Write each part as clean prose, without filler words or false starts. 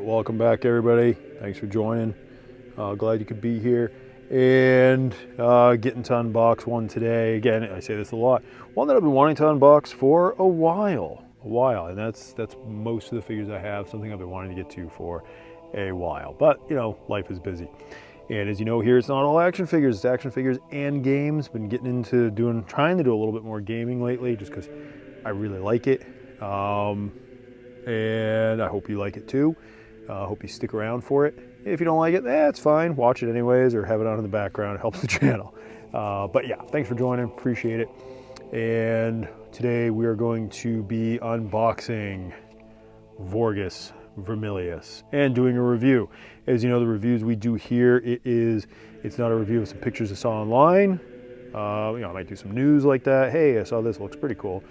Welcome back, everybody. Thanks for joining. Glad you could be here and getting to unbox one today. Again, I say this a lot. One that I've been wanting to unbox for a while, and that's most of the figures I have. Something I've been wanting to get to for a while. But you know, life is busy. And as you know, here it's not all action figures. It's action figures and games. Been getting into trying to do a little bit more gaming lately, just because I really like it. And I hope you like it too. Hope you stick around for it. If you don't like it, that's fine. Watch it anyways or have it on in the background. It helps the channel. But yeah, thanks for joining. Appreciate it. And today we are going to be unboxing Vorgus Vermillius and doing a review. As you know, the reviews we do here, it's not a review of some pictures I saw online. You know, I might do some news like that. Hey, I saw this, it looks pretty cool.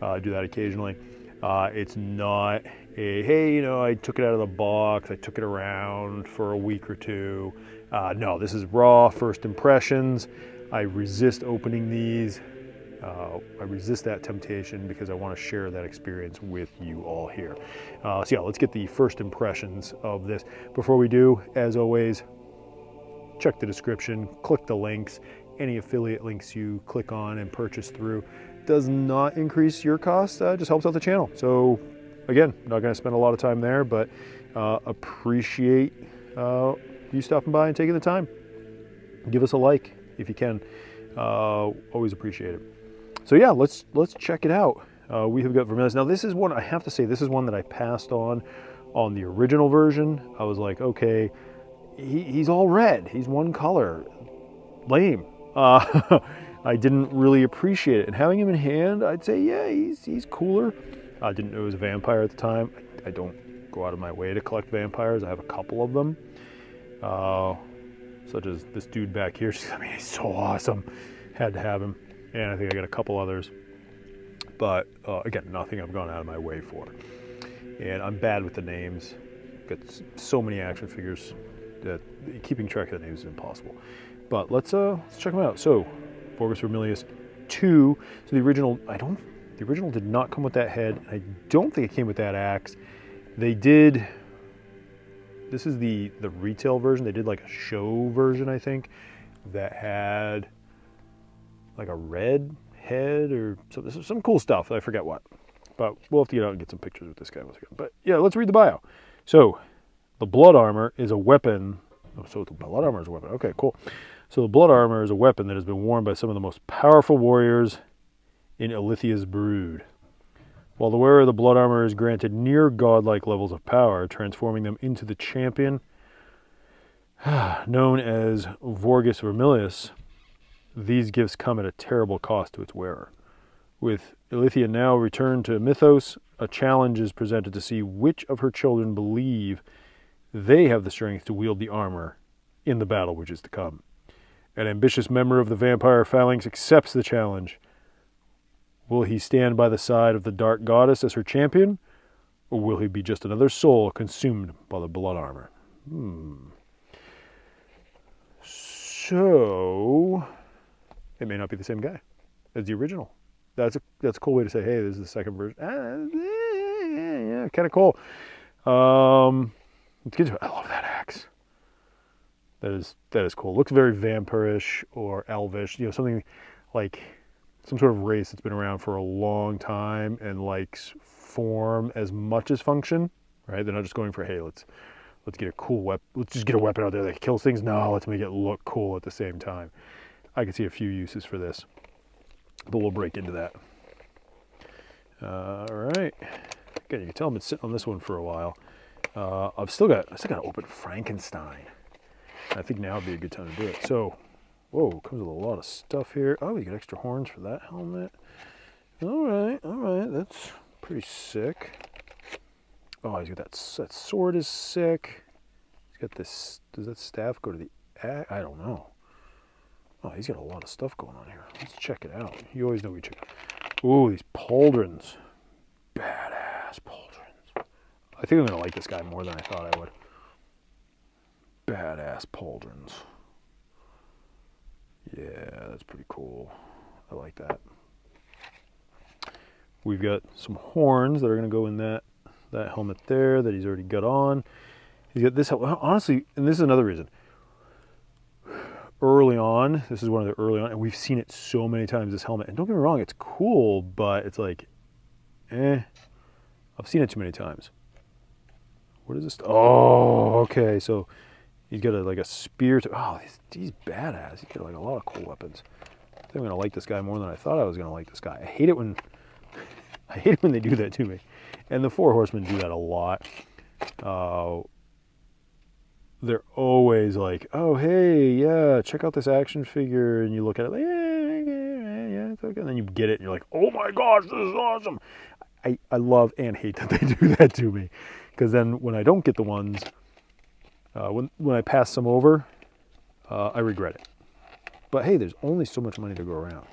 I do that occasionally. It's not a, hey, you know, I took it out of the box, I took it around for a week or two. No, this is raw first impressions. I resist opening these. I resist that temptation because I want to share that experience with you all here. So yeah, let's get the first impressions of this. Before we do, as always, check the description, click the links. Any affiliate links you click on and purchase through does not increase your cost, just helps out the channel. So again, not going to spend a lot of time there, but appreciate you stopping by and taking the time. Give us a like if you can. Always appreciate it. So yeah, let's check it out. We have got Vermillius. Now this is one, I have to say, this is one that I passed on the original version. I was like, okay, he's all red. He's one color. Lame. I didn't really appreciate it. And having him in hand, I'd say, yeah, he's cooler. I didn't know he was a vampire at the time. I don't go out of my way to collect vampires. I have a couple of them. Such as this dude back here. I mean, he's so awesome. Had to have him. And I think I got a couple others. But again, nothing I've gone out of my way for. And I'm bad with the names. Got so many action figures that keeping track of the names is impossible. But let's check them out. So, Vorgus Vermillius 2. So the original, the original did not come with that head. I don't think it came with that axe. They did. This is the retail version. They did like a show version, I think, that had like a red head or some cool stuff. I forget what. But we'll have to get out and get some pictures with this guy once again. But yeah, let's read the bio. So, the blood armor is a weapon. Oh, so the blood armor is a weapon. Okay, cool. So the blood armor is a weapon that has been worn by some of the most powerful warriors in Ilithia's brood. While the wearer of the blood armor is granted near godlike levels of power, transforming them into the champion known as Vorgus Vermillius, these gifts come at a terrible cost to its wearer. With Ilithia now returned to Mythos, a challenge is presented to see which of her children believe they have the strength to wield the armor in the battle which is to come. An ambitious member of the vampire phalanx accepts the challenge. Will he stand by the side of the dark goddess as her champion, or will he be just another soul consumed by the blood armor? So, it may not be the same guy as the original. That's a cool way to say, hey, this is the second version. Yeah, kind of cool. Let's get to it. I love that axe. That is cool. Looks very vampirish or elvish. You know, something like some sort of race that's been around for a long time and likes form as much as function. Right? They're not just going for, hey, let's get a cool weapon. Let's just get a weapon out there that kills things. No, let's make it look cool at the same time. I can see a few uses for this, but we'll break into that. All right. Again, you can tell I've been sitting on this one for a while. I still got to open Frankenstein. I think now would be a good time to do it. So, whoa, comes with a lot of stuff here. Oh, you got extra horns for that helmet. All right, that's pretty sick. Oh, he's got that sword is sick. He's got this, does that staff go to the, I don't know. Oh, he's got a lot of stuff going on here. Let's check it out. You always know we check. Ooh, these pauldrons. Badass pauldrons. I think I'm going to like this guy more than I thought I would. Badass pauldrons. Yeah, that's pretty cool. I like that. We've got some horns that are going to go in that helmet there that he's already got on. He's got this, honestly, and this is another reason. Early on, this is one of the early on, and we've seen it so many times, this helmet. And don't get me wrong, it's cool, but it's like, I've seen it too many times. What is this? Oh, okay, so he's got like a spear. Oh, he's badass. He's got like a lot of cool weapons. I think I'm going to like this guy more than I thought I was going to like this guy. I hate it when they do that to me. And the Four Horsemen do that a lot. They're always like, oh, hey, yeah, check out this action figure. And you look at it like, yeah, it's okay. And then you get it and you're like, oh my gosh, this is awesome. I love and hate that they do that to me. Because then when I don't get the ones, when I pass some over, I regret it. But hey, there's only so much money to go around.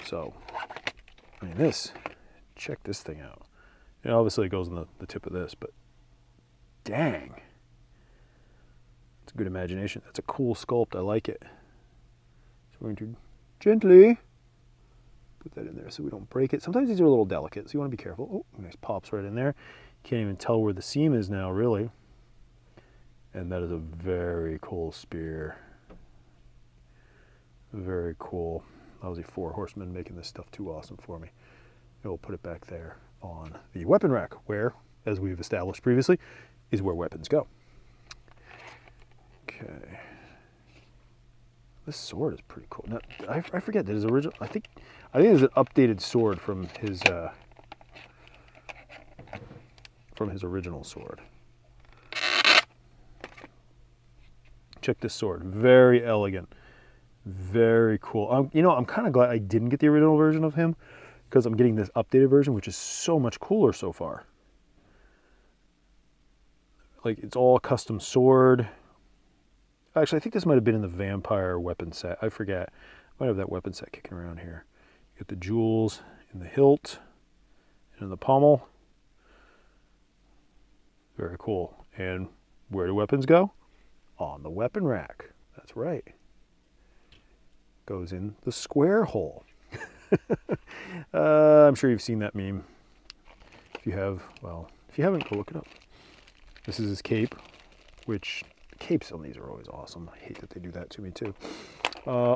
So, I mean, check this thing out. You know, obviously it goes on the tip of this, but dang. It's a good imagination. That's a cool sculpt. I like it. So we're going to gently put that in there so we don't break it. Sometimes these are a little delicate, so you want to be careful. Oh, nice, pops right in there. Can't even tell where the seam is now, really. And that is a very cool spear. Very cool. Lousy Four Horsemen making this stuff too awesome for me. And we'll put it back there on the weapon rack, where, as we've established previously, is where weapons go. Okay. This sword is pretty cool. Now, I forget that his original. I think it's an updated sword from his original sword. Check this sword. Very elegant. Very cool. You know, I'm kind of glad I didn't get the original version of him, because I'm getting this updated version, which is so much cooler so far. Like, it's all custom sword. Actually, I think this might have been in the vampire weapon set. I forget. I might have that weapon set kicking around here. You get the jewels in the hilt and in the pommel. Very cool. And where do weapons go? On the weapon rack. That's right. Goes in the square hole. I'm sure you've seen that meme. If you have, well, if you haven't, go look it up. This is his cape, which capes on these are always awesome. I hate that they do that to me too.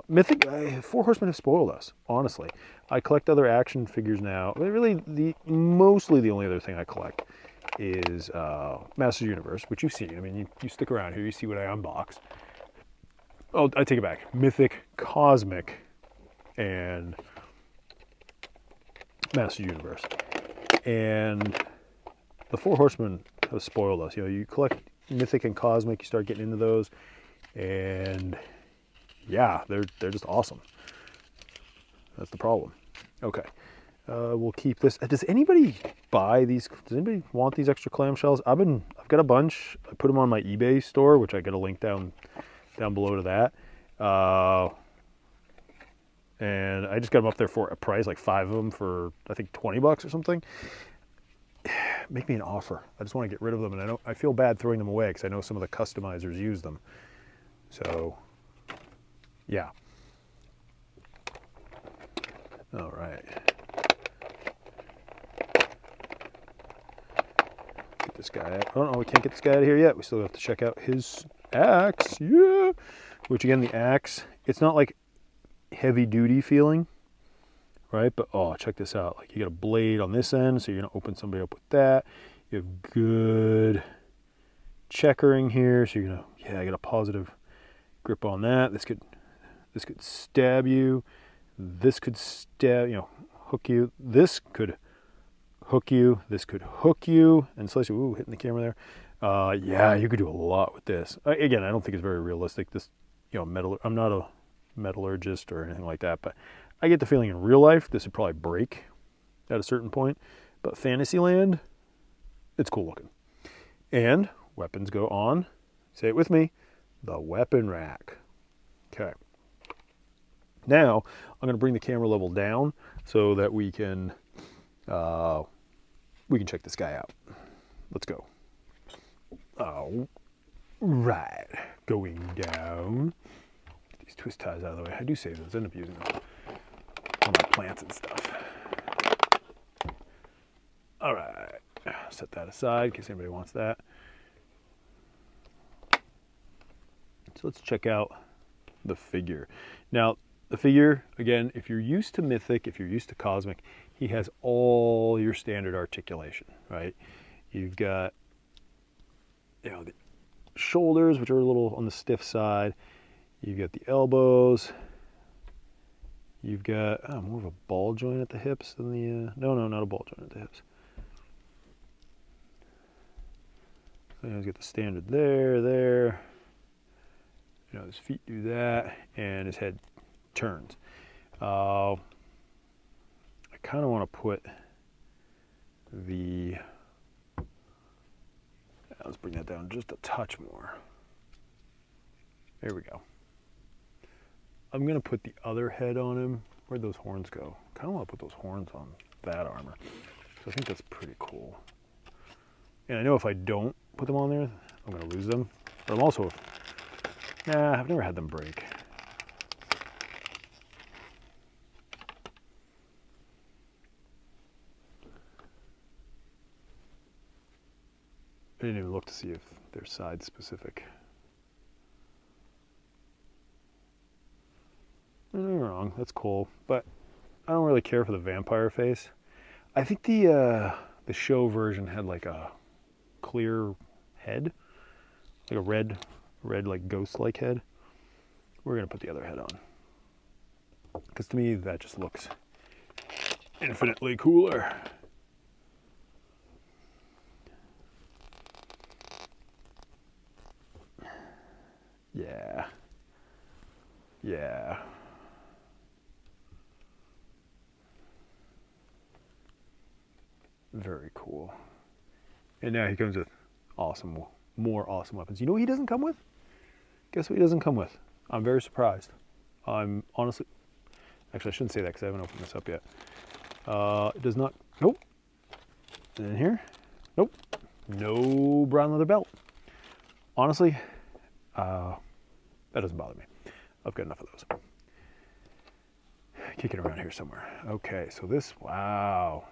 Mythic, Four Horsemen have spoiled us, honestly. I collect other action figures now. Really, mostly the only other thing I collect is Masters Universe, which you've seen. I mean, you stick around here, you see what I unbox. Oh, I take it back. Mythic, Cosmic, and Masters Universe. And the Four Horsemen have spoiled us. You know, you collect Mythic and Cosmic, you start getting into those, and yeah, they're just awesome. That's the problem. Okay, we'll keep this. Does anybody buy these? Does anybody want these extra clamshells? I've got a bunch. I put them on my eBay store, which I got a link down below to that. And I just got them up there for a price, like 5 of them for I think $20 or something. Make me an offer. I just want to get rid of them, and I feel bad throwing them away because I know some of the customizers use them. So, yeah. All right. Get this guy out. Oh no, we can't get this guy out of here yet. We still have to check out his axe. Yeah. Which again, the axe, it's not like heavy duty feeling, right? But oh, check this out. Like, you got a blade on this end, so you're gonna open somebody up with that. You have good checkering here, so you're gonna, yeah, I got a positive grip on that. This could stab you. This could stab, you know, hook you. This could hook you. This could hook you and slice you. Ooh, hitting the camera there. Yeah, you could do a lot with this. Again, I don't think it's very realistic. This, you know, I'm not a metallurgist or anything like that, but I get the feeling in real life this would probably break at a certain point. But Fantasyland, it's cool looking. And weapons go on, say it with me, the weapon rack. Okay. Now, I'm going to bring the camera level down so that we can check this guy out. Let's go. Oh, right. Going down. Get these twist ties out of the way. I do save those. I end up using them on my plants and stuff. All right. Set that aside in case anybody wants that. So let's check out the figure. Now, the figure, again, if you're used to Mythic, if you're used to Cosmic, he has all your standard articulation, right? You've got, you know, the shoulders, which are a little on the stiff side. You've got the elbows. You've got more of a ball joint at the hips than the, no, not a ball joint at the hips. So he's got the standard there. You know, his feet do that, and his head turns. I kind of want to put the, let's bring that down just a touch more. There we go. I'm going to put the other head on him. Where'd those horns go? I kind of want to put those horns on that armor. So I think that's pretty cool. And I know if I don't put them on there, I'm going to lose them. But I'm also, I've never had them break. I didn't even look to see if they're side specific. I'm wrong, that's cool, but I don't really care for the vampire face. I think the show version had like a clear head, like a red like ghost-like head. We're gonna put the other head on, because to me that just looks infinitely cooler. Yeah. Very cool. And now he comes with more awesome weapons. You know what he doesn't come with? Guess what he doesn't come with? I'm very surprised. I'm honestly, actually I shouldn't say that because I haven't opened this up yet. It does not, nope. In here, nope. No brown leather belt. Honestly, that doesn't bother me. I've got enough of those. Kicking around here somewhere. Okay, so this, wow.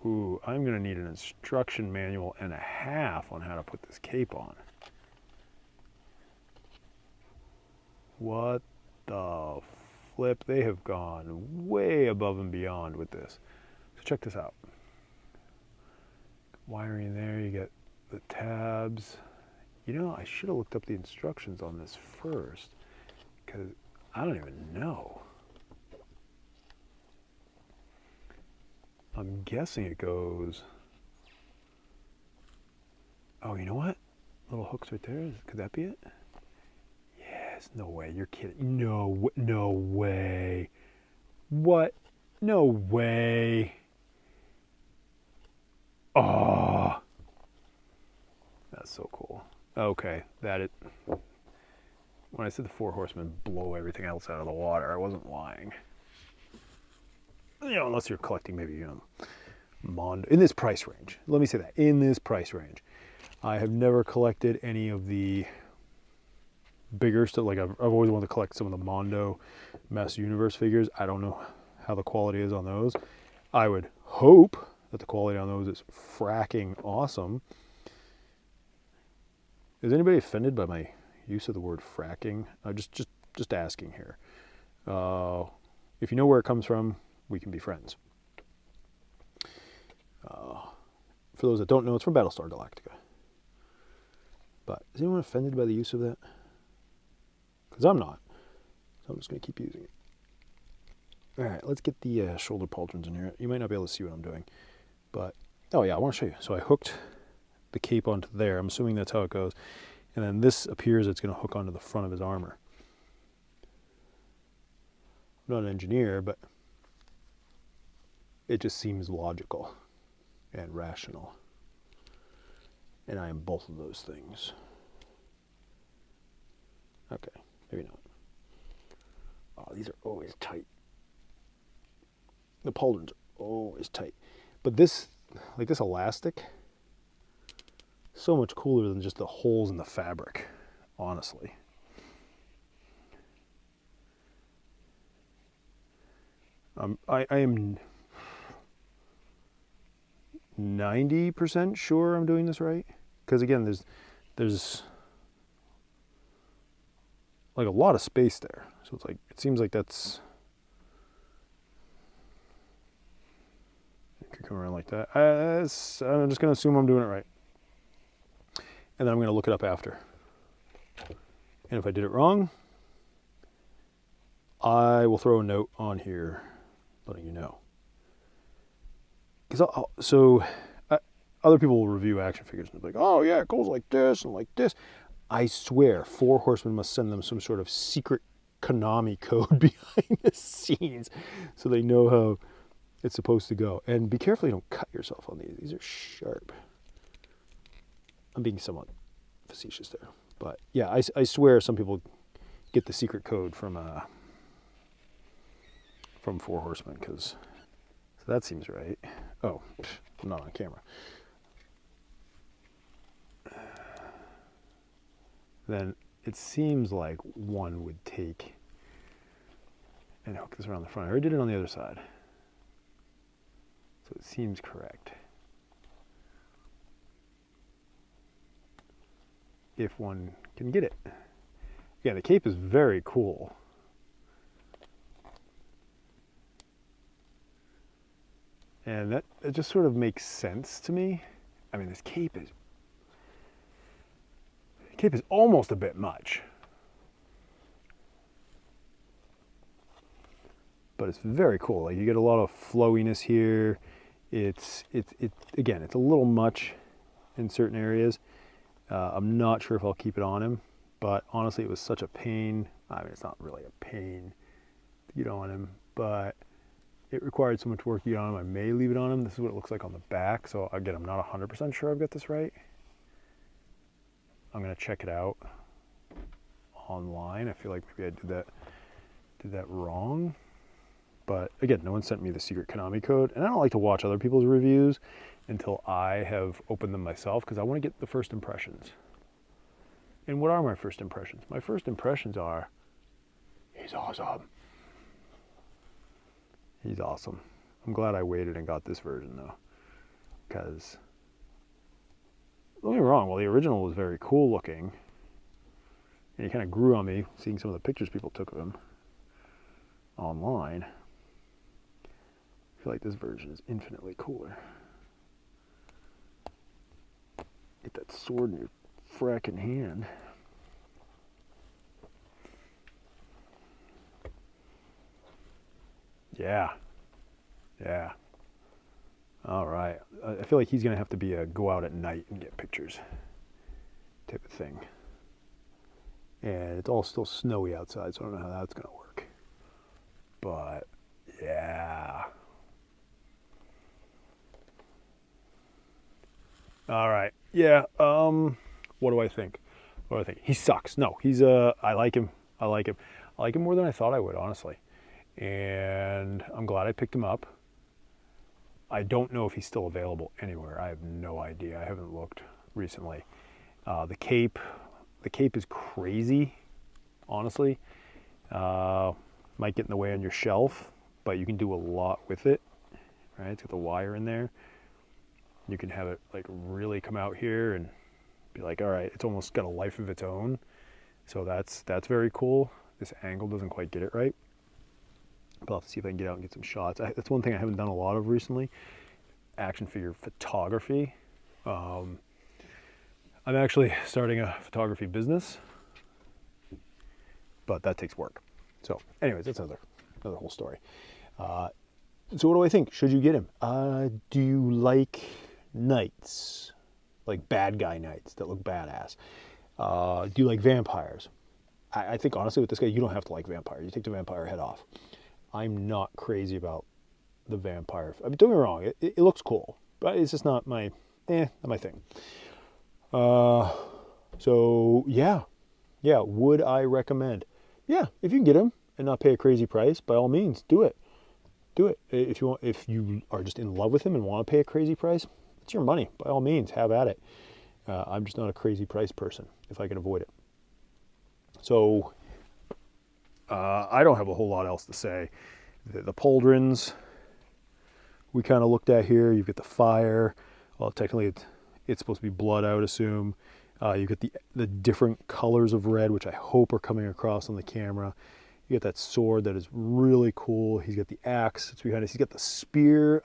Ooh, I'm gonna need an instruction manual and a half on how to put this cape on. What the flip? They have gone way above and beyond with this. So check this out. Wiring there, you get the tabs. You know, I should have looked up the instructions on this first, because I don't even know. I'm guessing it goes, oh, you know what? Little hooks right there. Could that be it? Yes. No way. You're kidding. No way. What? No way. Oh. That's so cool. Okay. When I said the four horsemen blow everything else out of the water, I wasn't lying. You know, unless you're collecting maybe, you know, Mondo, in this price range. Let me say that, in this price range. I have never collected any of the bigger stuff. Like I've always wanted to collect some of the Mondo Master Universe figures. I don't know how the quality is on those. I would hope that the quality on those is fracking awesome. Is anybody offended by my use of the word fracking? Just asking here. If you know where it comes from, we can be friends. For those that don't know, it's from Battlestar Galactica. But is anyone offended by the use of that? Because I'm not. So I'm just going to keep using it. All right, let's get the shoulder pauldrons in here. You might not be able to see what I'm doing. But, oh yeah, I want to show you. So I hooked the cape onto there. I'm assuming that's how it goes. And then this appears it's going to hook onto the front of his armor. I'm not an engineer, but It just seems logical and rational. And I am both of those things. Okay, maybe not. Oh, these are always tight. The pauldrons are always tight. But this, like this elastic, so much cooler than just the holes in the fabric, honestly. I am 90% sure I'm doing this right. Because again, there's like a lot of space there. So it's like, it seems like that's, it could come around like that. I'm just going to assume I'm doing it right. And then I'm going to look it up after. And if I did it wrong, I will throw a note on here letting you know. Because other people will review action figures and be like, oh yeah, it goes like this and like this. I swear, Four Horsemen must send them some sort of secret Konami code behind the scenes so they know how it's supposed to go. And be careful you don't cut yourself on these. These are sharp. I'm being somewhat facetious there. But yeah, I swear some people get the secret code from Four Horsemen, because so that seems right. Oh, I'm not on camera. Then it seems like one would take and hook this around the front. I already did it on the other side. So it seems correct. If one can get it. Yeah, the cape is very cool. And that it just sort of makes sense to me. I mean, this cape is almost a bit much. But it's very cool. Like, you get a lot of flowiness here. It's again, it's a little much in certain areas. I'm not sure if I'll keep it on him, but honestly, it was such a pain. I mean, it's not really a pain to get on him, but it required so much work to get on him. I may leave it on him. This is what it looks like on the back. So again, I'm not 100% sure I've got this right. I'm gonna check it out online. I feel like maybe I did that wrong. But again, no one sent me the secret Konami code, and I don't like to watch other people's reviews until I have opened them myself, because I want to get the first impressions. And what are my first impressions? My first impressions are, he's awesome. He's awesome. I'm glad I waited and got this version though, because don't get me wrong, while the original was very cool looking, and he kind of grew on me seeing some of the pictures people took of him online, I feel like this version is infinitely cooler. Get that sword in your fracking hand. Yeah. Yeah. All right. I feel like he's going to have to be a go out at night and get pictures type of thing. And it's all still snowy outside, so I don't know how that's going to work. But, yeah. All right. Yeah. What do I think? What do I think? He sucks. No, he's I like him. I like him. I like him more than I thought I would, honestly. And I'm glad I picked him up. I don't know if he's still available anywhere. I have no idea. I haven't looked recently. The cape is crazy, honestly. Might get in the way on your shelf, but you can do a lot with it, right? It's got the wire in there. You can have it like really come out here and be like, all right, it's almost got a life of its own. So that's very cool. This angle doesn't quite get it right. But I'll have to see if I can get out and get some shots. That's one thing I haven't done a lot of recently, action figure photography. I'm actually starting a photography business, but that takes work. So anyways, that's another whole story. So what do I think? Should you get him? Do you like knights? Like bad guy knights that look badass? Do you like vampires? I think honestly with this guy, you don't have to like vampires. You take the vampire head off. I'm not crazy about the vampire. I mean, don't get me wrong, it looks cool, but it's just not my thing. So yeah, would I recommend? Yeah, if you can get him and not pay a crazy price, by all means, do it. Do it. If you want, if you are just in love with him and want to pay a crazy price, it's your money. By all means, have at it. I'm just not a crazy price person if I can avoid it. So I don't have a whole lot else to say. The pauldrons we kind of looked at here. You've got the fire. Well, technically it's supposed to be blood, I would assume. You get the different colors of red, which I hope are coming across on the camera. You get that sword that is really cool. He's got the axe. It's behind us. He's got the spear.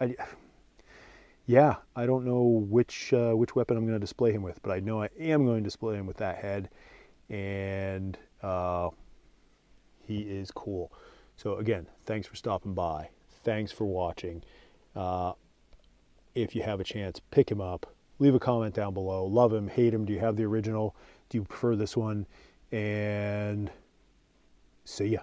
Yeah, I don't know which weapon I'm going to display him with, but I know I am going to display him with that head, and he is cool. So again, thanks for stopping by. Thanks for watching. If you have a chance, pick him up. Leave a comment down below. Love him, hate him. Do you have the original? Do you prefer this one? And see ya.